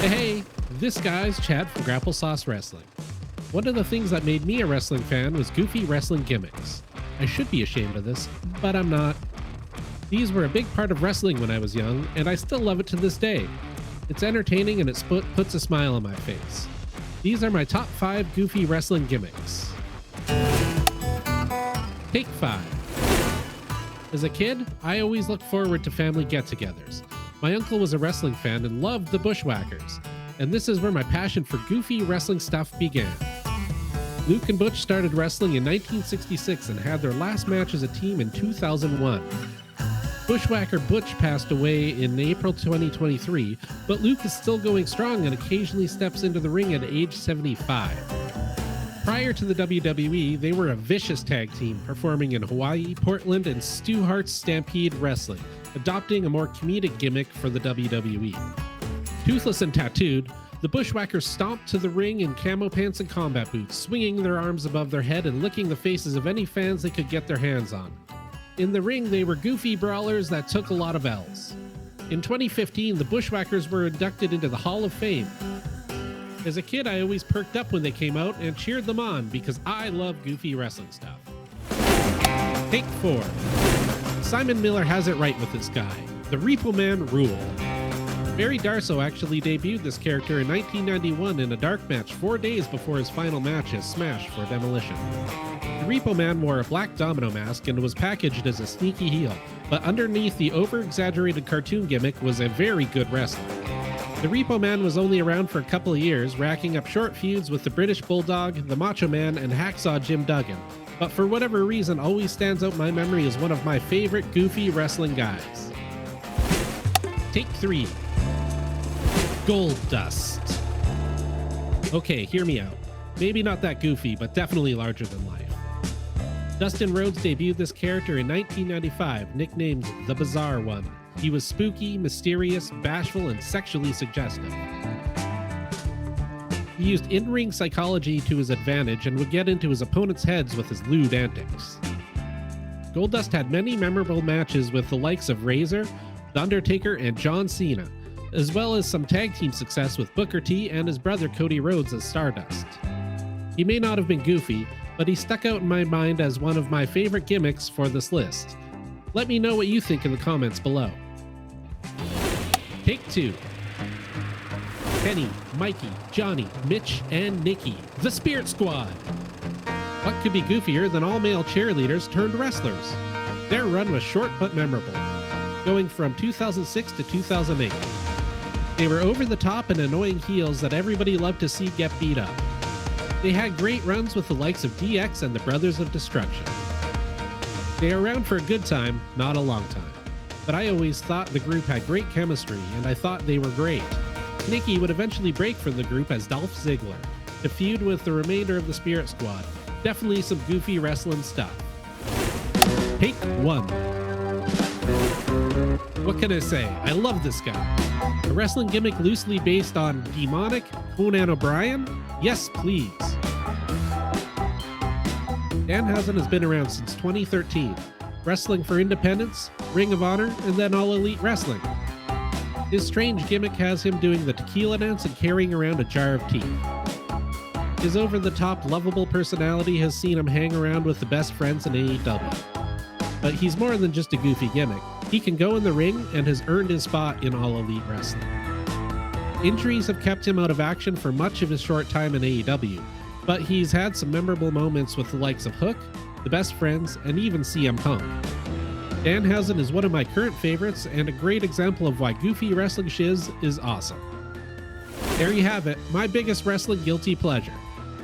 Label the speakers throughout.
Speaker 1: Hey, this guy's Chad from Grapple-Sauce Wrestling. One of the things that made me a wrestling fan was goofy wrestling gimmicks. I should be ashamed of this, but I'm not. These were a big part of wrestling when I was young, and I still love it to this day. It's entertaining and it puts a smile on my face. These are my top 5 goofy wrestling gimmicks. Take 5. As a kid, I always looked forward to family get-togethers. My uncle was a wrestling fan and loved the Bushwackers, and this is where my passion for goofy wrestling stuff began. Luke and Butch started wrestling in 1966 and had their last match as a team in 2001. Bushwhacker Butch passed away in April 2023, but Luke is still going strong and occasionally steps into the ring at age 75. Prior to the WWE, they were a vicious tag team performing in Hawaii, Portland, and Stu Hart's Stampede Wrestling, adopting a more comedic gimmick for the WWE. Toothless and tattooed, the Bushwhackers stomped to the ring in camo pants and combat boots, swinging their arms above their head and licking the faces of any fans they could get their hands on. In the ring, they were goofy brawlers that took a lot of L's. In 2015, the Bushwhackers were inducted into the Hall of Fame. As a kid, I always perked up when they came out and cheered them on because I love goofy wrestling stuff. Take 4. Simon Miller has it right with this guy. The Repo Man rule. Barry Darsow actually debuted this character in 1991 in a dark match 4 days before his final match as Smash for Demolition. The Repo Man wore a black domino mask and was packaged as a sneaky heel, but underneath the over-exaggerated cartoon gimmick was a very good wrestler. The Repo Man was only around for a couple of years, racking up short feuds with the British Bulldog, the Macho Man, and Hacksaw Jim Duggan, but for whatever reason always stands out in my memory as one of my favorite goofy wrestling guys. Take 3. Gold Dust. Okay, hear me out. Maybe not that goofy, but definitely larger than life. Dustin Rhodes debuted this character in 1995, nicknamed the Bizarre One. He was spooky, mysterious, bashful, and sexually suggestive. He used in-ring psychology to his advantage and would get into his opponents' heads with his lewd antics. Goldust had many memorable matches with the likes of Razor, The Undertaker, and John Cena, as well as some tag team success with Booker T and his brother Cody Rhodes as Stardust. He may not have been goofy, but he stuck out in my mind as one of my favorite gimmicks for this list. Let me know what you think in the comments below. Take 2. Kenny, Mikey, Johnny, Mitch, and Nikki, the Spirit Squad. What could be goofier than all-male cheerleaders turned wrestlers? Their run was short but memorable, going from 2006 to 2008. They were over-the-top and annoying heels that everybody loved to see get beat up. They had great runs with the likes of DX and the Brothers of Destruction. They are around for a good time, not a long time. But I always thought the group had great chemistry, and I thought they were great. Nikki would eventually break from the group as Dolph Ziggler, to feud with the remainder of the Spirit Squad. Definitely some goofy wrestling stuff. Take 1. What can I say? I love this guy. A wrestling gimmick loosely based on demonic Conan O'Brien? Yes, please. Danhausen has been around since 2013, wrestling for Independence, Ring of Honor, and then All Elite Wrestling. His strange gimmick has him doing the tequila dance and carrying around a jar of tea. His over-the-top, lovable personality has seen him hang around with the best friends in AEW. But he's more than just a goofy gimmick. He can go in the ring and has earned his spot in All Elite Wrestling. Injuries have kept him out of action for much of his short time in AEW, but he's had some memorable moments with the likes of Hook, the Best Friends, and even CM Punk. Danhausen is one of my current favorites and a great example of why goofy wrestling shiz is awesome. There you have it, my biggest wrestling guilty pleasure.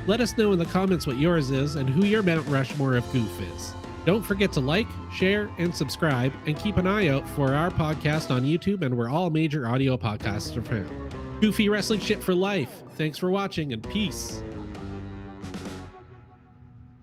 Speaker 1: Let us know in the comments what yours is and who your Mount Rushmore of goof is. Don't forget to like, share, and subscribe, and keep an eye out for our podcast on YouTube and where all major audio podcasts are found. Goofy wrestling shit for life. Thanks for watching and peace.